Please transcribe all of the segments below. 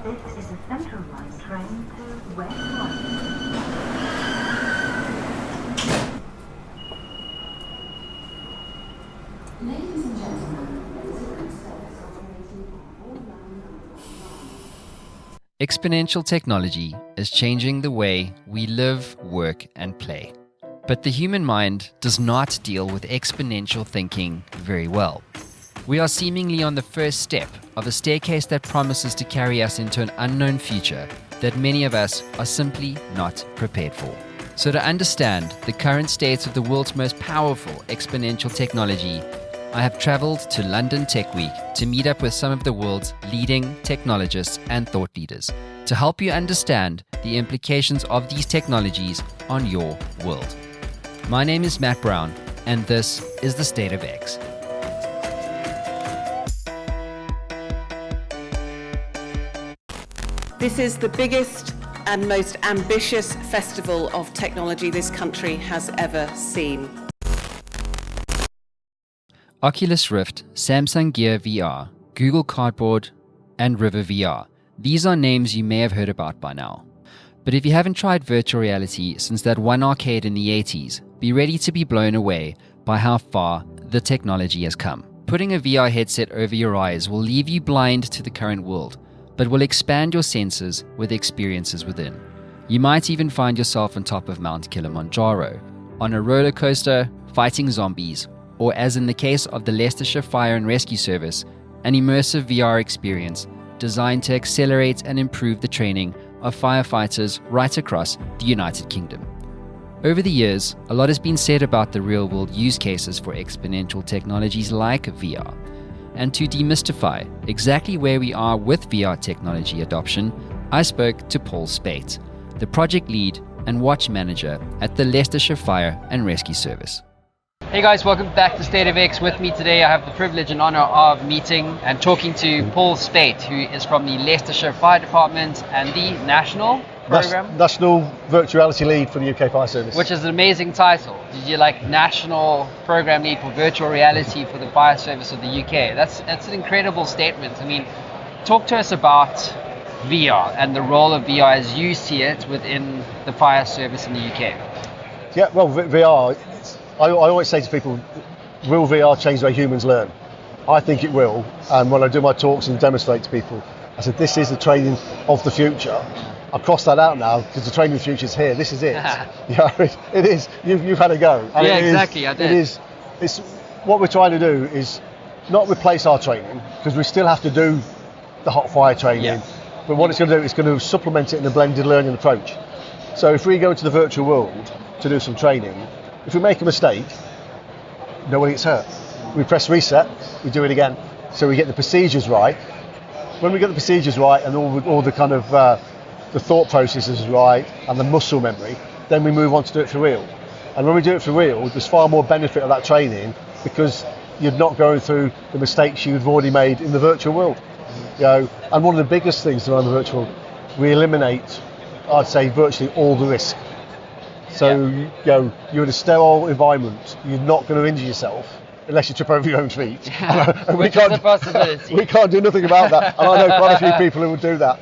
This is a Central Line train to West London. Ladies and gentlemen, exponential technology is changing the way we live, work, and play. But the human mind does not deal with exponential thinking very well. We are seemingly on the first step of a staircase that promises to carry us into an unknown future that many of us are simply not prepared for. So to understand the current state of the world's most powerful exponential technology, I have traveled to London Tech Week to meet up with some of the world's leading technologists and thought leaders to help you understand the implications of these technologies on your world. My name is Matt Brown, and this is The State of X. This is the biggest and most ambitious festival of technology this country has ever seen. Oculus Rift, Samsung Gear VR, Google Cardboard, and River VR. These are names you may have heard about by now. But if you haven't tried virtual reality since that one arcade in the 80s, be ready to be blown away by how far the technology has come. Putting a VR headset over your eyes will leave you blind to the current world, but will expand your senses with experiences within. You might even find yourself on top of Mount Kilimanjaro, on a roller coaster, fighting zombies, or as in the case of the Leicestershire Fire and Rescue Service, an immersive VR experience designed to accelerate and improve the training of firefighters right across the United Kingdom. Over the years, a lot has been said about the real-world use cases for exponential technologies like VR. And to demystify exactly where we are with VR technology adoption, I spoke to Paul Speight, the project lead and watch manager at the Leicestershire Fire and Rescue Service. Hey guys, welcome back to State of X. With me today I have the privilege and honor of meeting and talking to Paul Speight, who is from the Leicestershire Fire Department and the National Program? National Virtual Reality Lead for the UK Fire Service. Which is an amazing title. Did you like National Program Lead for Virtual Reality for the Fire Service of the UK? That's an incredible statement. I mean, talk to us about VR and the role of VR as you see it within the fire service in the UK. Yeah, well, VR, I always say to people, will VR change the way humans learn? I think it will, and when I do my talks and demonstrate to people, I said this is the training of the future. I'll cross that out now because the training of the future is here. This is it. Yeah, it is. You've had a go. And yeah, exactly. I did. It is. It's what we're trying to do is not replace our training because we still have to do the hot fire training. Yeah. But what it's going to do is going to supplement it in a blended learning approach. So if we go into the virtual world to do some training, if we make a mistake, nobody gets hurt. We press reset, we do it again. So we get the procedures right. When we get the procedures right and all the kind of the thought processes right and the muscle memory, then we move on to do it for real. And when we do it for real, there's far more benefit of that training because you're not going through the mistakes you've already made in the virtual world. You know, and one of the biggest things around the virtual, we eliminate, I'd say, virtually all the risk. So you know, you're in a sterile environment, you're not going to injure yourself unless you trip over your own feet. And Which is a possibility. We can't do nothing about that. And I know quite a few people who would do that.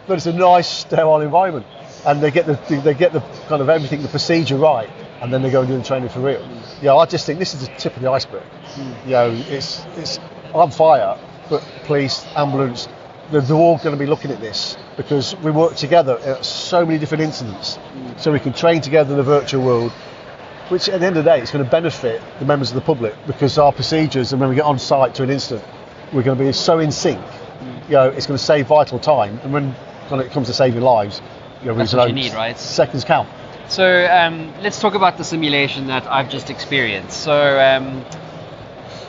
But it's a nice sterile environment, and they get the kind of everything, the procedure right, and then they go and do the training for real. Yeah, I just think this is the tip of the iceberg. You know, it's on fire, but police, ambulance, they're all going to be looking at this because we work together at so many different incidents, so we can train together in the virtual world, which at the end of the day it's going to benefit the members of the public because our procedures, and when we get on site to an incident, we're going to be so in sync. You know, it's going to save vital time, and when it comes to saving lives, you know, that's what you need, right? Seconds count. So let's talk about the simulation that I've just experienced. So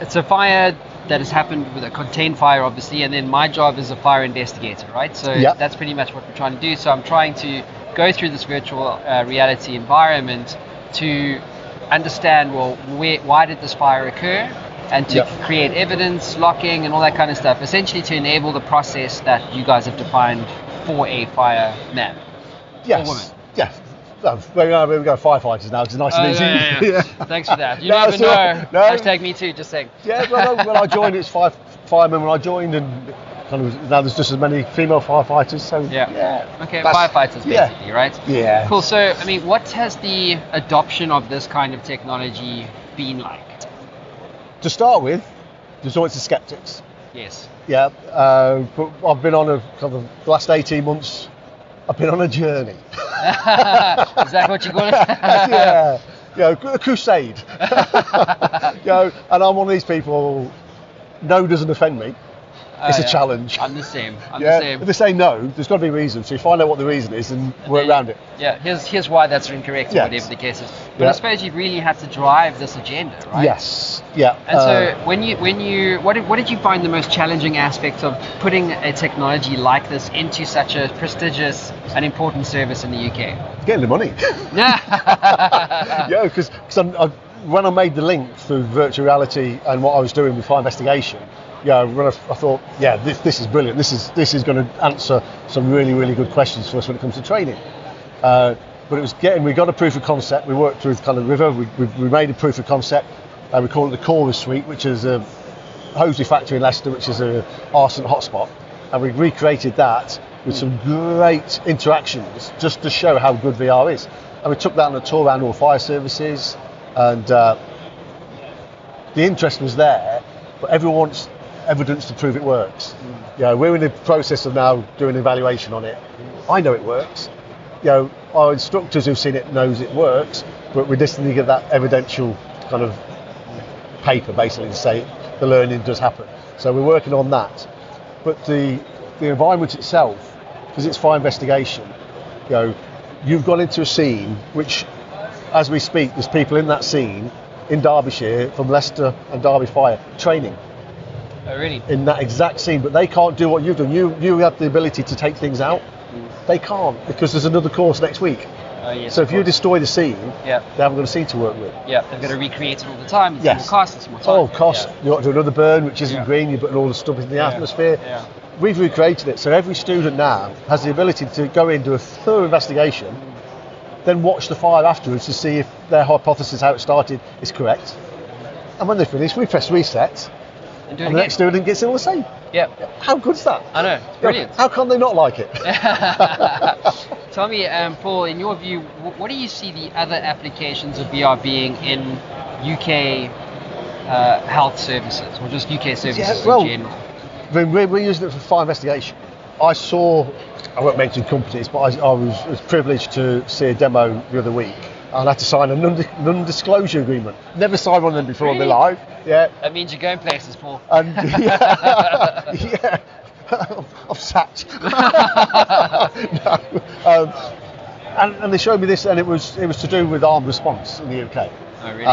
it's a fire that has happened with a contained fire, obviously, and then my job is a fire investigator, right? So that's pretty much what we're trying to do. So I'm trying to go through this virtual reality environment to understand, well, why did this fire occur, and to create evidence, locking, and all that kind of stuff, essentially to enable the process that you guys have defined for a fireman. Yes. Or woman. Yeah. We've got firefighters now, it's nice and easy. Yeah. Thanks for that. You never know. No. Hashtag me too, just saying. Yeah, when I joined, it's firemen when I joined, and kind of now there's just as many female firefighters. So Okay, that's- firefighters basically, right? Yeah. Cool. So, I mean, what has the adoption of this kind of technology been like? To start with, there's always the skeptics. Yes. Yeah, but I've been on the last 18 months. I've been on a journey. Is that what you call it? Yeah, a crusade. And I'm one of these people. No doesn't offend me. It's a challenge. I'm the same. The same. If they say no, there's got to be a reason. So you find out what the reason is and work around it. Yeah. Here's why that's incorrect, or Yes. whatever the case is. But Yeah. I suppose you've really had to drive this agenda, right? Yes. Yeah. And so what did you find the most challenging aspects of putting a technology like this into such a prestigious and important service in the UK? getting the money. Yeah, because when I made the link through virtual reality and what I was doing with fire investigation, when I thought, this is brilliant. This is going to answer some really, really good questions for us when it comes to training. But it was we got a proof of concept. We worked with kind of River. We made a proof of concept. We call it the Chorus Suite, which is a hosiery factory in Leicester, which is a arson hotspot, and we recreated that with some great interactions just to show how good VR is. And we took that on a tour around all fire services, and the interest was there, but everyone wants evidence to prove it works. We're in the process of now doing an evaluation on it. I know it works. Our instructors who've seen it knows it works, but we just need to get that evidential kind of paper basically to say the learning does happen. So we're working on that. But the environment itself, because it's fire investigation, you've gone into a scene which, as we speak, there's people in that scene in Derbyshire from Leicester and Derby Fire training. Oh, really? In that exact scene, but they can't do what you've done. You have the ability to take things out. They can't, because there's another course next week. Yes, so if you destroy the scene, they Yeah. haven't got a scene to work with. Yeah, they've got to recreate it all the time. It's Yes. more cost, it's more time. Oh, cost. You've got to do another burn, which isn't Yeah. green. You're putting all the stuff in the atmosphere. Yeah. We've recreated it, so every student now has the ability to go in, do a thorough investigation, then watch the fire afterwards to see if their hypothesis, how it started, is correct. And when they finish, we press reset, And do it and the again. next student gets it all the same. Yeah. How good's that? I know. Brilliant. How can they not like it? Tell me, Paul, in your view, what do you see the other applications of VR being in UK health services, or just UK services in general? We're using it for fire investigation. I won't mention companies, but I was privileged to see a demo the other week. And I had to sign a non-disclosure agreement. Never signed one of them before in my life. Yeah. That means you're going places, Paul. And yeah, I'm sacked. No. And they showed me this, and it was to do with armed response in the UK. Oh, really?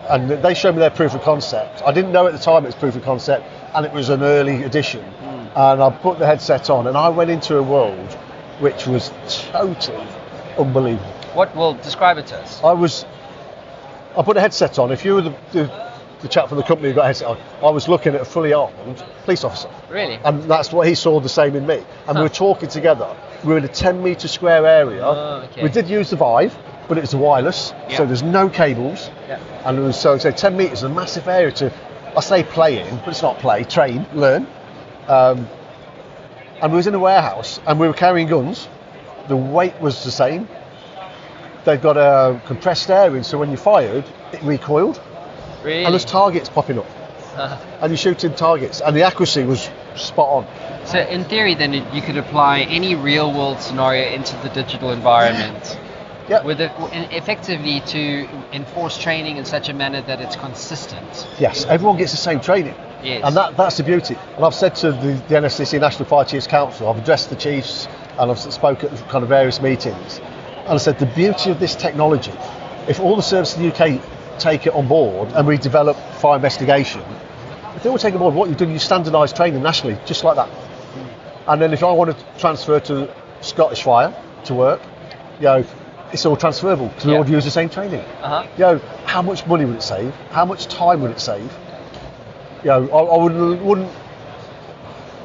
And they showed me their proof of concept. I didn't know at the time it was proof of concept, and it was an early edition. And I put the headset on, and I went into a world which was totally unbelievable. What will describe it to us? I put a headset on. If you were the chap from the company who got a headset on, I was looking at a fully armed police officer. Really? And that's what he saw the same in me. And we were talking together. We were in a 10-metre square area. Oh, okay. We did use the Vive, but it was wireless, Yeah. so there's no cables. Yeah. And it was, so 10 metres is a massive area to, I say play in, but it's not play, train, learn. And we was in a warehouse, and we were carrying guns. The weight was the same. They've got a compressed air in, so when you fired, it recoiled. Really? And there's targets popping up. And you're shooting targets, and the accuracy was spot on. So in theory, then, you could apply any real-world scenario into the digital environment, Yeah. effectively to enforce training in such a manner that it's consistent. Yes, everyone gets the same training. Yes. And that's the beauty. And I've said to the NSCC, National Fire Chiefs Council, I've addressed the chiefs, and I've spoken at kind of various meetings, and I said the beauty of this technology, if all the services in the UK take it on board and we develop fire investigation, if they all take it on board, what you do, you standardise training nationally, just like that. And then if I want to transfer to Scottish Fire to work, it's all transferable because we all use the same training. How much money would it save? How much time would it save? I wouldn't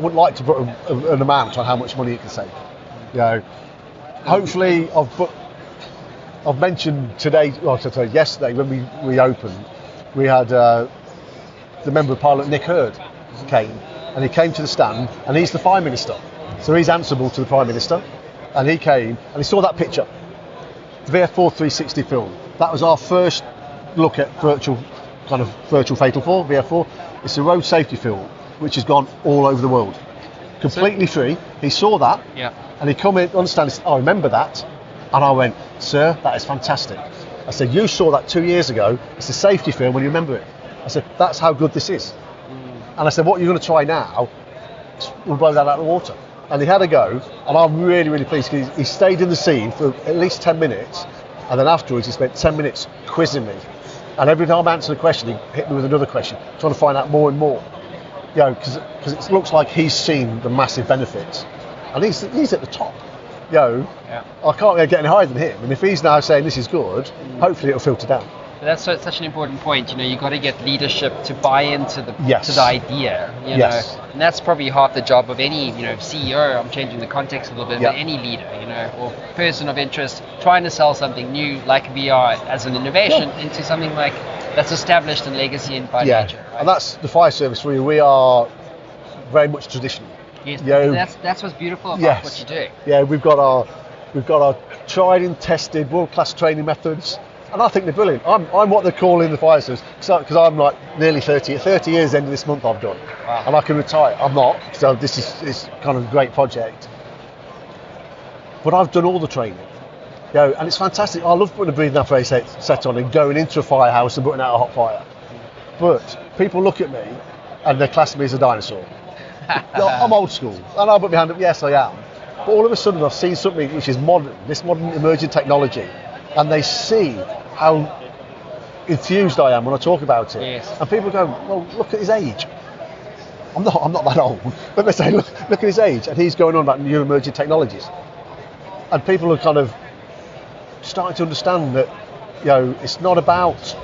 like to put an amount on how much money it can save. Hopefully, I've mentioned yesterday when we opened, we had the Member of Parliament Nick Hurd came, and he came to the stand, and he's the Prime Minister. So he's answerable to the Prime Minister. And he came, and he saw that picture. The VF4 360 film. That was our first look at virtual fatal fall, VF4. It's a road safety film, which has gone all over the world. Completely free. He saw that, and he come in, understand, I remember that. And I went, sir, that is fantastic. I said, you saw that 2 years ago. It's a safety film when you remember it. I said, that's how good this is. And I said, what you're going to try now, we'll blow that out of the water. And he had a go, and I'm really, really pleased because he stayed in the scene for at least 10 minutes, and then afterwards he spent 10 minutes quizzing me. And every time I answered a question, he hit me with another question, trying to find out more and more. You know, because it looks like he's seen the massive benefits, and he's at the top. You know, I can't really get any higher than him, and if he's now saying this is good, hopefully it'll filter down. That's such an important point. You know, you got to get leadership to buy into the Yes. to the idea. You Yes. know, and that's probably half the job of any CEO. I'm changing the context a little bit, Yeah. but any leader, or person of interest trying to sell something new like VR as an innovation into something like that's established in legacy and by nature. Right? And that's the fire service for you. We are very much traditional. Yes, You know, that's what's beautiful about yes. what you're doing. Yeah, we've got our tried and tested world-class training methods, and I think they're brilliant. I'm what they call in the fire service, because I'm like nearly 30 years end of this month I've done. Wow. And I can retire. I'm not, so this is kind of a great project. But I've done all the training, and it's fantastic. I love putting a breathing apparatus set on and going into a firehouse and putting out a hot fire. But people look at me and they class me as a dinosaur. I'm old school, and I'll put my hand up, yes I am. But all of a sudden I've seen something which is modern, this modern emerging technology, and they see how enthused I am when I talk about it. Yes. And people go, well, look at his age. I'm not that old, but they say, look at his age, and he's going on about new emerging technologies. And people are kind of starting to understand that, it's not about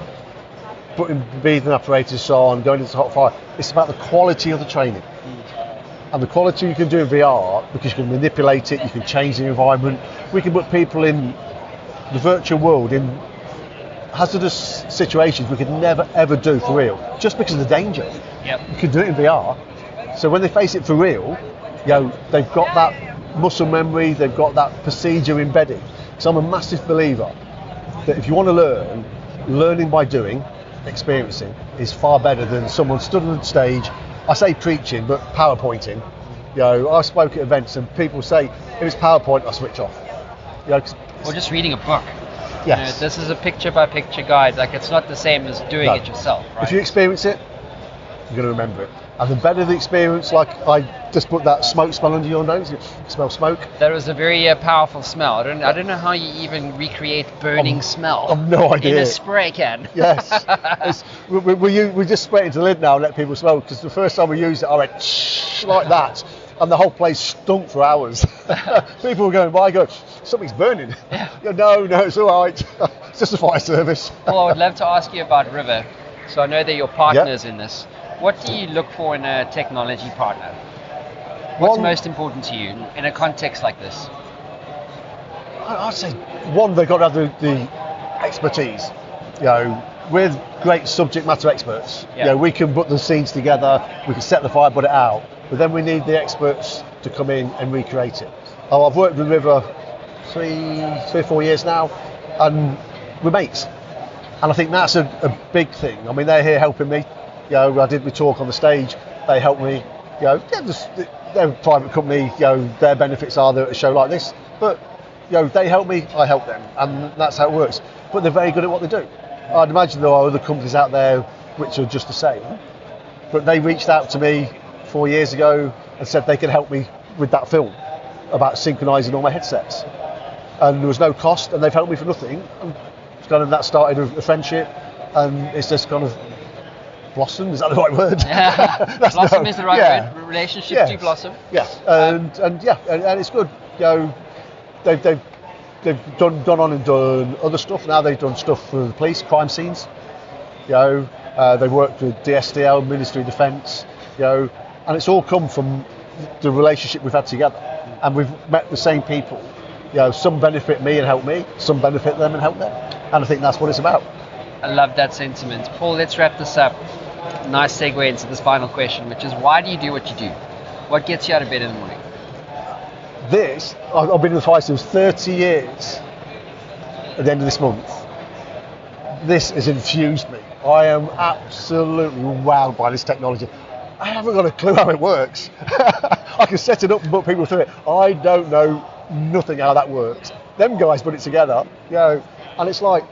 putting breathing apparatus on, going into hot fire. It's about the quality of the training. And the quality you can do in VR, because you can manipulate it, you can change the environment. We can put people in the virtual world in hazardous situations we could never ever do for real, just because of the danger. Yep. You can do it in VR. So when they face it for real, they've got that muscle memory, they've got that procedure embedded. So I'm a massive believer that if you want to learn, learning by doing, experiencing, is far better than someone stood on the stage. I say preaching, but PowerPointing. I spoke at events and people say, if it's PowerPoint, I switch off. Or just reading a book. Yes. This is a picture-by-picture guide. Like, it's not the same as doing it yourself, right? If you experience it, you're going to remember it. And the better the experience, like I just put that smoke smell under your nose, you smell smoke. That was a very powerful smell. I don't know how you even recreate burning smell. I've no idea. In a spray can. Yes. We just spray it into the lid now and let people smell, because the first time we used it, I went shh, like that, and the whole place stunk for hours. People were going by, something's burning. Yeah. No, it's all right. It's just a fire service. Well, I would love to ask you about River. So I know they're your partners in this. What do you look for in a technology partner? What's most important to you in a context like this? I'd say, one, they've got to have the expertise. We're great subject matter experts. Yeah. We can put the scenes together, we can set the fire, put it out, but then we need the experts to come in and recreate it. I've worked with River 3 or 4 years now, and we're mates. And I think that's a big thing. I mean, they're here helping me. I did my talk on the stage. They helped me. They're a private company. Their benefits are they're at a show like this. But they help me, I help them, and that's how it works. But they're very good at what they do. I'd imagine there are other companies out there which are just the same. But they reached out to me 4 years ago and said they could help me with that film about synchronising all my headsets. And there was no cost, and they've helped me for nothing. And kind of that started a friendship, and it's just kind of blossomed. Is that the right word? Blossom is the right word. Relationships do blossom. Yes, and it's good. They've gone on and done other stuff. Now they've done stuff for the police, crime scenes. They've worked with DSDL, Ministry of Defence. And it's all come from the relationship we've had together, and we've met the same people. Some benefit me and help me, some benefit them and help them, and I think that's what it's about. I love that sentiment. Paul, let's wrap this up. nice segue into this final question, which is why do you do what you do? What gets you out of bed in the morning? I've been in the fire service 30 years at the end of this month. This has infused me. I am absolutely wowed by this technology. I haven't got a clue how it works. I can set it up and put people through it. I don't know nothing how that works. Them guys put it together, and it's like,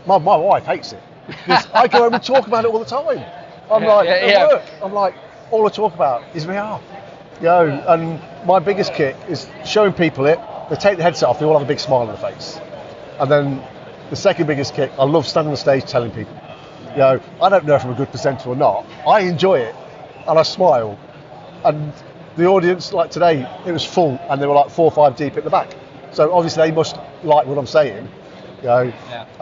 my wife hates it. Because I go home and talk about it all the time. I'm like, at work, I'm like, all I talk about is VR. And my biggest kick is showing people it. They take the headset off, they all have a big smile on their face. And then the second biggest kick, I love standing on stage telling people, I don't know if I'm a good presenter or not. I enjoy it, and I smile. And the audience, like today, it was full, and they were like 4 or 5 deep at the back. So obviously they must like what I'm saying. I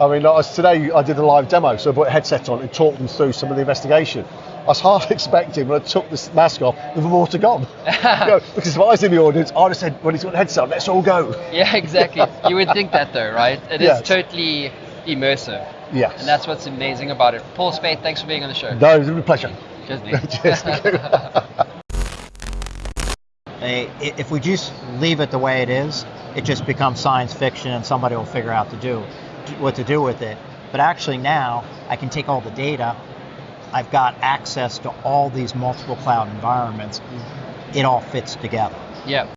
mean, today I did a live demo, so I put a headset on and talked them through some of the investigation. I was half expecting when I took this mask off, there were more to come. Because if I was in the audience, I'd have said, when he's got a headset on, let's all go. Yeah, exactly. You would think that though, right? It is totally immersive. Yes. And that's what's amazing about it. Paul Speight, thanks for being on the show. No, it's been a pleasure. Cheers, mate. Cheers. If we just leave it the way it is, it just becomes science fiction and somebody will figure out what to do with it. But actually now, I can take all the data, I've got access to all these multiple cloud environments, it all fits together. Yeah,